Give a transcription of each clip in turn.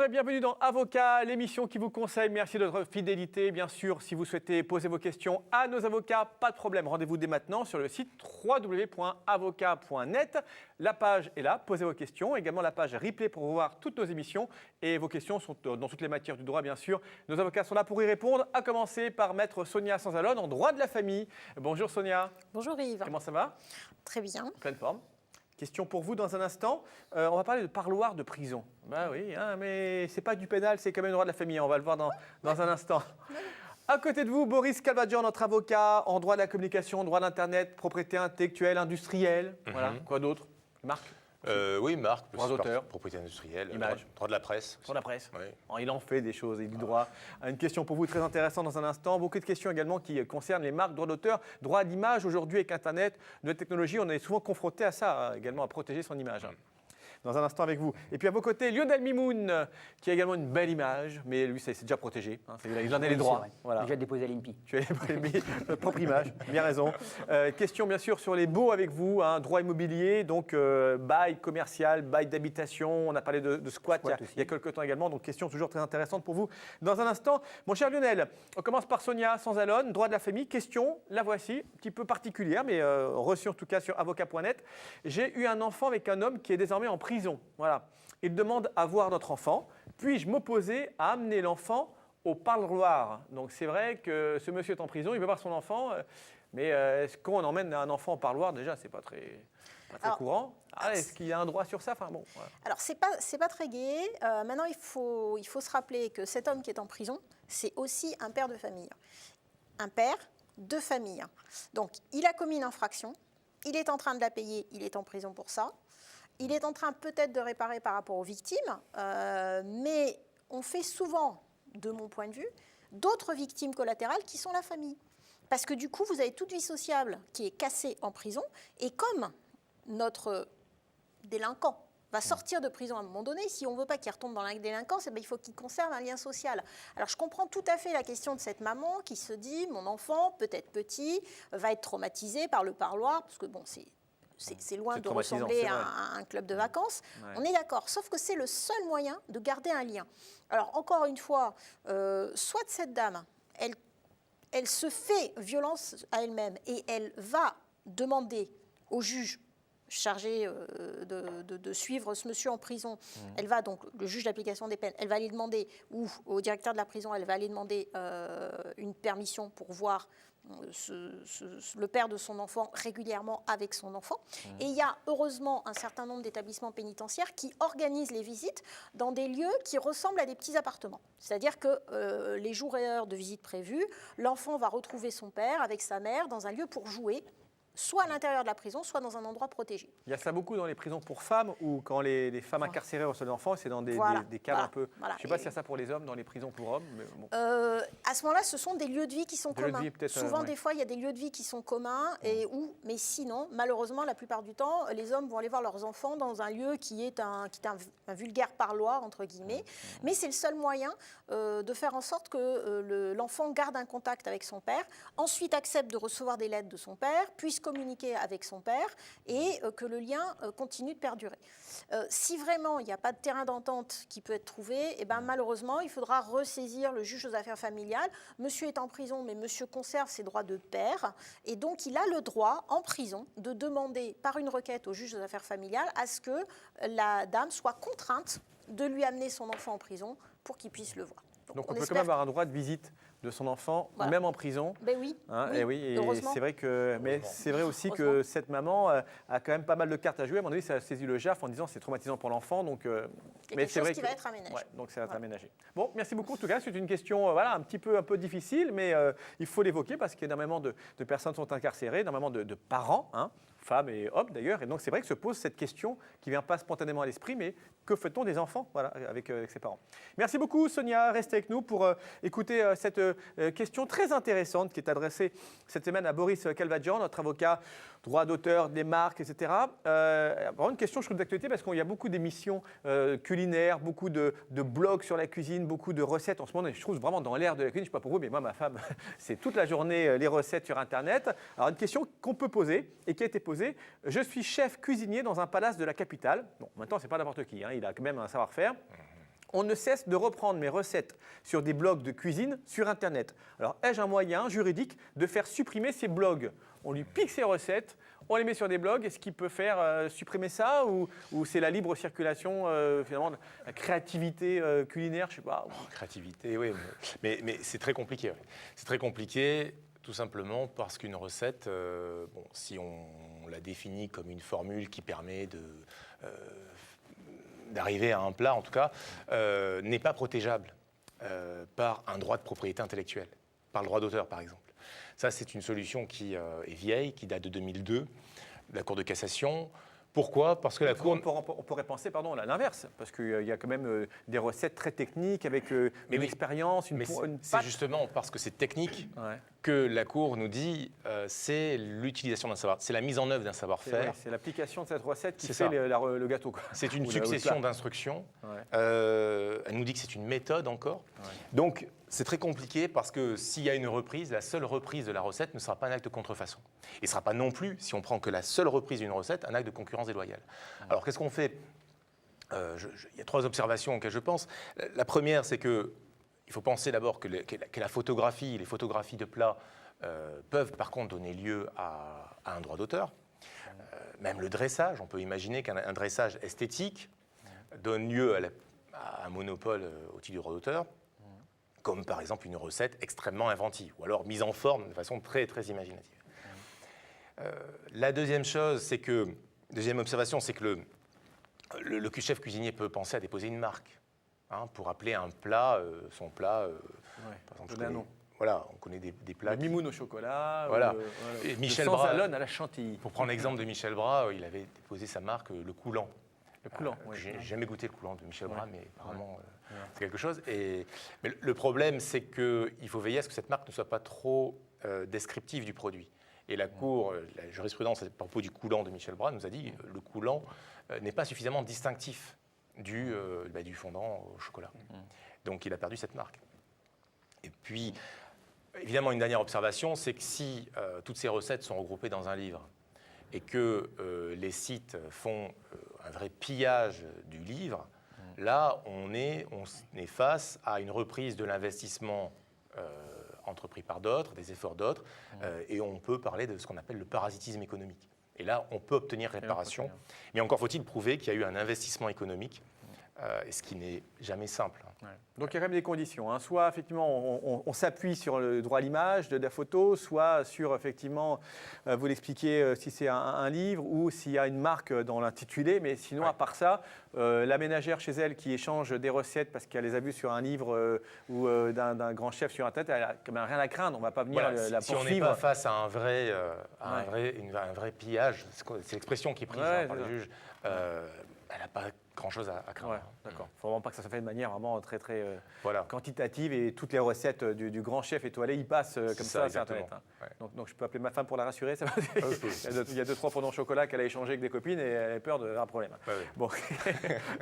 et bienvenue dans Avocat, l'émission qui vous conseille. Merci de votre fidélité. Bien sûr, si vous souhaitez poser vos questions à nos avocats, pas de problème. Rendez-vous dès maintenant sur le site www.avocat.net. La page est là, posez vos questions. Également la page replay pour voir toutes nos émissions. Et vos questions sont dans toutes les matières du droit, bien sûr. Nos avocats sont là pour y répondre, à commencer par maître Sonia Sanzalone en droit de la famille. Bonjour Sonia. Bonjour Yves. Comment ça va? Très bien. Pleine forme. Question pour vous dans un instant. On va parler de parloir de prison. Ben oui, hein, mais c'est pas du pénal, c'est quand même le droit de la famille. On va le voir dans un instant. À côté de vous, Boris Calvadjian, notre avocat en droit de la communication, droit d'Internet, propriété intellectuelle, industrielle. Voilà. Quoi d'autre? Marc? Oui, Marc, Droit d'auteur. propriété industrielle, Image. droit de la presse. Sur la presse. Oui. Oh, il en fait des choses, il dit droit. Une question pour vous très intéressante dans un instant. Beaucoup de questions également qui concernent les marques, droit d'auteur, droit d'image. Aujourd'hui, avec Internet, notre technologie, on est souvent confronté à ça, également à protéger son image. Dans un instant avec vous. Et puis à vos côtés, Lionel Mimoun, qui a également une belle image, mais lui, c'est déjà protégé. Hein, il en a les droits. Voilà. Déjà déposé à l'INPI. Tu as notre propre image, bien raison. Question bien sûr sur les baux avec vous, hein, droit immobilier, donc bail commercial, bail d'habitation, on a parlé de squat il y a quelques temps également, donc question toujours très intéressante pour vous. Dans un instant, mon cher Lionel, on commence par Sonia Sanzalone, droit de la famille, question, la voici, un petit peu particulière, mais reçue en tout cas sur avocat.net. J'ai eu un enfant avec un homme qui est désormais en prison. Voilà. Il demande à voir notre enfant. Puis-je m'opposer à amener l'enfant au parloir? Donc c'est vrai que ce monsieur est en prison, il veut voir son enfant, mais est-ce qu'on emmène un enfant au parloir? Déjà, c'est pas très courant. Est-ce qu'il y a un droit sur ça? Enfin, bon, voilà. Alors, c'est pas très gai. Maintenant, il faut se rappeler que cet homme qui est en prison, c'est aussi un père de famille. Un père de famille. Donc, il a commis une infraction, il est en train de la payer, il est en prison pour ça. Il est en train peut-être de réparer par rapport aux victimes, mais on fait souvent, de mon point de vue, d'autres victimes collatérales qui sont la famille. Parce que du coup, vous avez toute vie sociable qui est cassée en prison, et comme notre délinquant va sortir de prison à un moment donné, si on ne veut pas qu'il retombe dans la délinquance, il faut qu'il conserve un lien social. Alors je comprends tout à fait la question de cette maman qui se dit, mon enfant, peut-être petit, va être traumatisé par le parloir, parce que bon, c'est loin de ressembler à un club de vacances. Ouais. On est d'accord, sauf que c'est le seul moyen de garder un lien. Alors, encore une fois, soit cette dame, elle se fait violence à elle-même et elle va demander au juge chargé de suivre ce monsieur en prison, elle va donc, le juge d'application des peines, elle va aller demander, ou au directeur de la prison, elle va aller demander une permission pour voir le père de son enfant régulièrement avec son enfant. Et il y a heureusement un certain nombre d'établissements pénitentiaires qui organisent les visites dans des lieux qui ressemblent à des petits appartements. C'est-à-dire que les jours et heures de visite prévus, l'enfant va retrouver son père avec sa mère dans un lieu pour jouer, soit à l'intérieur de la prison, soit dans un endroit protégé. Il y a ça beaucoup dans les prisons pour femmes, ou quand les femmes incarcérées reçoivent des enfants, c'est dans des caves un peu... Voilà. Je ne sais pas s'il y a ça pour les hommes, dans les prisons pour hommes. Mais bon. À ce moment-là, ce sont des lieux de vie qui sont communs. Souvent, des fois, il y a des lieux de vie qui sont communs, mais sinon, malheureusement, la plupart du temps, les hommes vont aller voir leurs enfants dans un lieu qui est un vulgaire parloir, entre guillemets. Mais c'est le seul moyen de faire en sorte que l'enfant garde un contact avec son père, ensuite accepte de recevoir des lettres de son père, puisse communiquer avec son père et que le lien continue de perdurer. Si vraiment il n'y a pas de terrain d'entente qui peut être trouvé, malheureusement, il faudra ressaisir le juge aux affaires familiales. Monsieur est en prison, mais monsieur conserve ses droits de père et donc il a le droit, en prison, de demander par une requête au juge aux affaires familiales à ce que la dame soit contrainte de lui amener son enfant en prison pour qu'il puisse le voir. Donc on peut quand même avoir un droit de visite de son enfant, même en prison. Ben oui, hein, et c'est vrai que, mais c'est vrai aussi que cette maman a quand même pas mal de cartes à jouer. À mon avis, ça a saisi le JAF en disant c'est traumatisant pour l'enfant, donc. Mais c'est vrai qui va être aménagé. Ouais, donc ça va être aménagé. Bon, merci beaucoup. En tout cas, c'est une question, un petit peu difficile, mais il faut l'évoquer parce qu'énormément de personnes sont incarcérées, énormément de parents. Hein, femmes et hommes d'ailleurs, et donc c'est vrai que se pose cette question qui ne vient pas spontanément à l'esprit, mais que fait-on des enfants avec ses parents? Merci beaucoup Sonia, restez avec nous pour écouter cette question très intéressante qui est adressée cette semaine à Boris Calvadjian, notre avocat droit d'auteur, des marques, etc. Vraiment une question, je trouve, d'actualité parce qu'il y a beaucoup d'émissions culinaires, beaucoup de blogs sur la cuisine, beaucoup de recettes. En ce moment, je trouve vraiment dans l'ère de la cuisine, je ne sais pas pour vous, mais moi, ma femme, c'est toute la journée les recettes sur Internet. Alors, une question qu'on peut poser et qui a été posée. Je suis chef cuisinier dans un palace de la capitale. Bon, maintenant, ce n'est pas n'importe qui, hein, il a quand même un savoir-faire. On ne cesse de reprendre mes recettes sur des blogs de cuisine sur Internet. Alors, ai-je un moyen juridique de faire supprimer ces blogs? On lui pique ses recettes, on les met sur des blogs. Est-ce qu'il peut faire supprimer ça ou c'est la libre circulation, finalement, la créativité culinaire, je sais pas. Créativité, oui. Mais c'est très compliqué. Oui. C'est très compliqué, tout simplement parce qu'une recette, si on la définit comme une formule qui permet d'arriver à un plat, en tout cas, n'est pas protégeable par un droit de propriété intellectuelle, par le droit d'auteur, par exemple. Ça, c'est une solution qui est vieille, qui date de 2002, de la Cour de cassation. Pourquoi? Parce que la Cour... On pourrait penser, pardon, à l'inverse, parce qu'il y a quand même des recettes très techniques avec une expérience, une c'est pâte. justement parce que c'est technique Ouais. que la Cour nous dit c'est l'utilisation d'un savoir, c'est la mise en œuvre d'un savoir-faire. C'est l'application de cette recette qui C'est fait ça. le gâteau, quoi. C'est une Ou succession le d'instructions. Ouais. Elle nous dit que c'est une méthode encore. Ouais. Donc, c'est très compliqué parce que s'il y a une reprise, la seule reprise de la recette ne sera pas un acte de contrefaçon. Et ne sera pas non plus, si on prend que la seule reprise d'une recette, un acte de concurrence déloyale. Alors, qu'est-ce qu'on fait? Il y a 3 observations auxquelles je pense. La première, c'est qu'il faut penser d'abord que la photographie, les photographies de plats peuvent par contre donner lieu à un droit d'auteur. Même le dressage, on peut imaginer qu'un dressage esthétique donne lieu à un monopole au titre du droit d'auteur, comme par exemple une recette extrêmement inventive, ou alors mise en forme de façon très, très imaginative. La deuxième observation, c'est que le chef cuisinier peut penser à déposer une marque, pour appeler un plat, son plat, par exemple, voilà, on connaît des plats. Le mimoun au chocolat. Voilà. Et Michel le Bras, sans-alone à la chantilly. pour prendre l'exemple de Michel Bras, il avait déposé sa marque, le coulant. Le coulant, oui. J'ai jamais goûté le coulant de Michel Bras, mais apparemment, c'est quelque chose. Mais le problème, c'est qu'il faut veiller à ce que cette marque ne soit pas trop descriptive du produit. Et la Cour, la jurisprudence à propos du coulant de Michel Bras nous a dit que le coulant n'est pas suffisamment distinctif du fondant au chocolat. Donc il a perdu cette marque. Et puis, évidemment, une dernière observation, c'est que si toutes ces recettes sont regroupées dans un livre et que les sites font un vrai pillage du livre, là, on est face à une reprise de l'investissement entrepris par d'autres, des efforts d'autres, et on peut parler de ce qu'on appelle le parasitisme économique. Et là, on peut obtenir réparation, mais encore faut-il prouver qu'il y a eu un investissement économique, et ce qui n'est jamais simple. Ouais. Donc il y a quand même des conditions. Soit effectivement on s'appuie sur le droit à l'image de la photo, soit sur effectivement, vous l'expliquez, si c'est un livre ou s'il y a une marque dans l'intitulé. Mais sinon, à part ça, la ménagère chez elle qui échange des recettes parce qu'elle les a vues sur un livre ou d'un grand chef sur Internet, elle n'a quand même rien à craindre. On ne va pas venir la si poursuivre. on n'est pas face à un vrai pillage, c'est l'expression qui est prise par le juge, elle n'a pas grand-chose à craindre. Ouais, d'accord. Il ne faut vraiment pas que ça se fasse de manière vraiment très, très voilà. quantitative et toutes les recettes du grand chef étoilé, ils passent comme ça sur Internet. Ouais. Donc je peux appeler ma femme pour la rassurer. Ça va. Il y a 2-3 fondants au chocolat qu'elle a échangé avec des copines et elle a peur d'un problème. Ouais. Bon.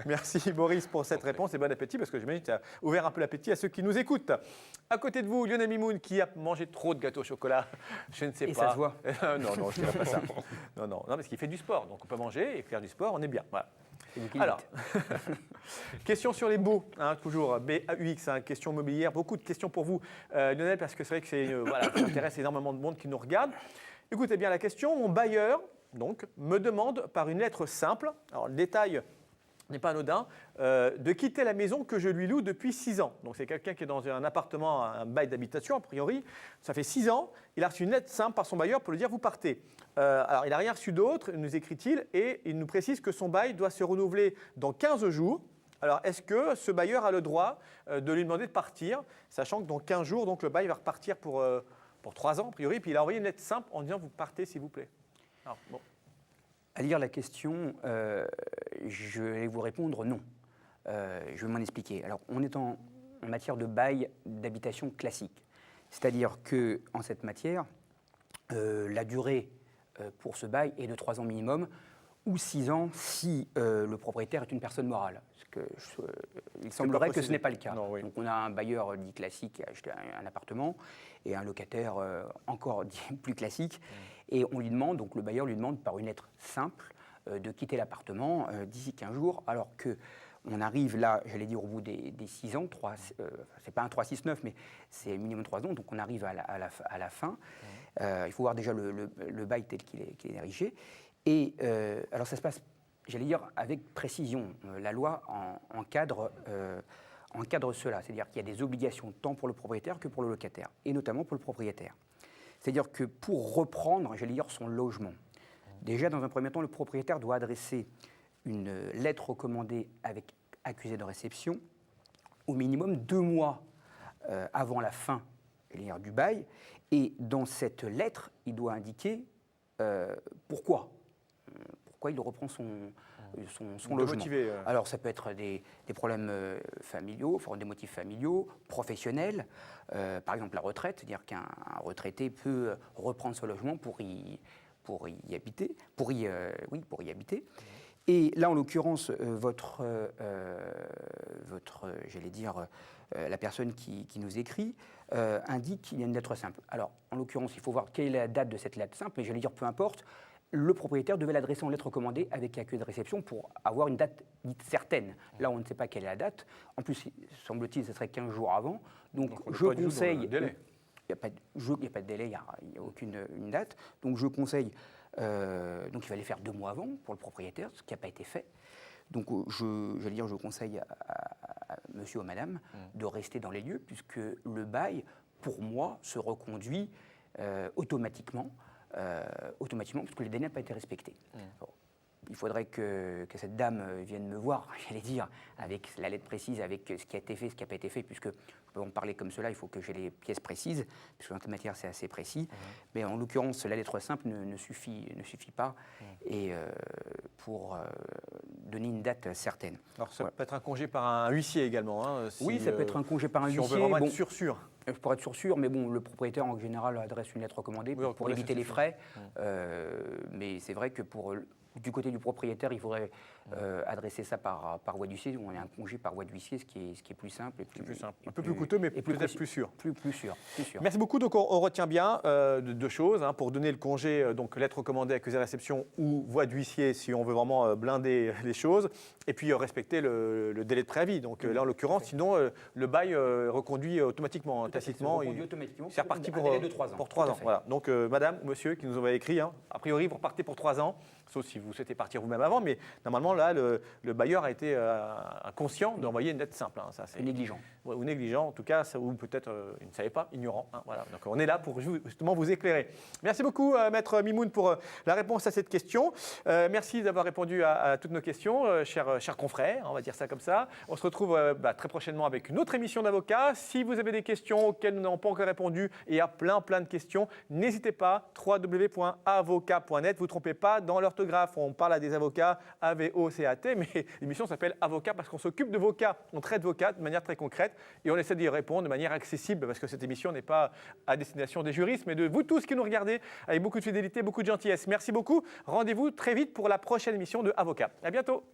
Merci Boris pour cette réponse et bon appétit parce que j'imagine que tu as ouvert un peu l'appétit à ceux qui nous écoutent. À côté de vous, Lionel Mimoun qui a mangé trop de gâteaux au chocolat. Je ne sais pas. Et ça se voit. Non, je ne dirais pas ça. Non, parce qu'il fait du sport. Donc on peut manger et faire du sport, on est bien. Voilà. Alors, question sur les baux, toujours BAUX, question mobilière. Beaucoup de questions pour vous, Lionel, parce que c'est vrai que ça intéresse énormément de monde qui nous regarde. Écoutez bien la question. Mon bailleur donc, me demande par une lettre simple, alors le détail n'est pas anodin, de quitter la maison que je lui loue depuis 6 ans. Donc c'est quelqu'un qui est dans un appartement, un bail d'habitation a priori. Ça fait 6 ans. Il a reçu une lettre simple par son bailleur pour lui dire « vous partez ». Alors il n'a rien reçu d'autre, nous écrit-il, et il nous précise que son bail doit se renouveler dans 15 jours. Alors est-ce que ce bailleur a le droit de lui demander de partir, sachant que dans 15 jours, donc, le bail va repartir pour 3 ans a priori, puis il a envoyé une lettre simple en disant « vous partez s'il vous plaît ». Alors, bon. À lire la question, je vais vous répondre non. Je vais m'en expliquer. Alors, on est en matière de bail d'habitation classique. C'est-à-dire qu'en cette matière, la durée pour ce bail est de 3 ans minimum ou 6 ans si le propriétaire est une personne morale. Il semblerait que ce n'est pas le cas. Non, oui. Donc on a un bailleur dit classique qui a acheté un appartement et un locataire encore dit plus classique. Et on lui demande, donc le bailleur lui demande par une lettre simple de quitter l'appartement d'ici 15 jours, alors que On arrive là, j'allais dire, au bout des 6 ans, c'est pas un 3-6-9, mais c'est minimum 3 ans, donc on arrive à la fin. Il faut voir déjà le bail tel qu'il est érigé. Et alors ça se passe, j'allais dire, avec précision. La loi encadre cela, c'est-à-dire qu'il y a des obligations tant pour le propriétaire que pour le locataire, et notamment pour le propriétaire. C'est-à-dire que pour reprendre, j'allais dire, son logement, déjà dans un premier temps, le propriétaire doit adresser une lettre recommandée avec accusé de réception au minimum 2 mois avant la fin du bail. Et dans cette lettre, il doit indiquer pourquoi il reprend son logement. Motiver, Alors ça peut être des problèmes familiaux, des motifs familiaux, professionnels. Par exemple la retraite, c'est-à-dire qu'un retraité peut reprendre son logement pour y habiter. Et là, en l'occurrence, j'allais dire, la personne qui nous écrit indique qu'il y a une lettre simple. Alors, en l'occurrence, il faut voir quelle est la date de cette lettre simple, mais j'allais dire, peu importe, le propriétaire devait l'adresser en lettre recommandée avec accusé de réception pour avoir une date dite certaine. Là, on ne sait pas quelle est la date. En plus, semble-t-il, ce serait 15 jours avant. Donc je conseille... Il n'y a pas de délai, il n'y a aucune date. Donc je conseille... donc il fallait faire 2 mois avant pour le propriétaire, ce qui n'a pas été fait. Donc je conseille à monsieur ou à madame de rester dans les lieux, puisque le bail, pour moi, se reconduit automatiquement, puisque le délai n'a pas été respecté. Alors, il faudrait que cette dame vienne me voir, j'allais dire, avec la lettre précise, avec ce qui a été fait, ce qui n'a pas été fait, puisque je peux en parler comme cela, il faut que j'ai les pièces précises, puisque dans cette matière c'est assez précis. Mais en l'occurrence, la lettre simple ne suffit pas et pour donner une date certaine. Alors ça peut être un congé par un huissier également. Hein, oui, ça peut être un congé par un huissier. Si on veut vraiment être sûr. Pour être sûr, mais bon, le propriétaire en général adresse une lettre recommandée pour éviter les frais. Mais c'est vrai que du côté du propriétaire, il faudrait adresser ça par voie d'huissier. On a un congé par voie d'huissier, ce qui est plus simple. Et plus simple. Un peu plus coûteux, mais peut-être plus sûr. Plus sûr. Merci beaucoup. Donc, on retient bien 2 choses. Pour donner le congé, donc lettre recommandée, accusé de réception ou voie d'huissier, si on veut vraiment blinder les choses. Et puis, respecter le délai de préavis. Donc, là, en l'occurrence, sinon, le bail reconduit automatiquement, tacitement. Il automatiquement. C'est reparti pour 3 ans. Pour 3 ans. Voilà. Donc, madame ou monsieur qui nous ont écrit, a priori, vous repartez pour 3 ans. Sauf si vous souhaitez partir vous-même avant, mais normalement, là, le bailleur a été conscient d'envoyer une lettre simple. Ça, c'est négligent. Ou négligent, en tout cas, ou peut-être, il ne savait pas, ignorant. Voilà. Donc, on est là pour justement vous éclairer. Merci beaucoup, Maître Mimoun, pour la réponse à cette question. Merci d'avoir répondu à toutes nos questions, chers confrères, on va dire ça comme ça. On se retrouve très prochainement avec une autre émission d'avocats. Si vous avez des questions auxquelles nous n'avons pas encore répondu, et il y a plein de questions, n'hésitez pas, www.avocat.net. Vous ne trompez pas dans l'orthographe, on parle à des avocats, A-V-O-C-A-T, mais l'émission s'appelle Avocat parce qu'on s'occupe de vos cas, on traite vos cas de manière très concrète et on essaie d'y répondre de manière accessible parce que cette émission n'est pas à destination des juristes, mais de vous tous qui nous regardez avec beaucoup de fidélité, beaucoup de gentillesse. Merci beaucoup, rendez-vous très vite pour la prochaine émission de Avocat. À bientôt.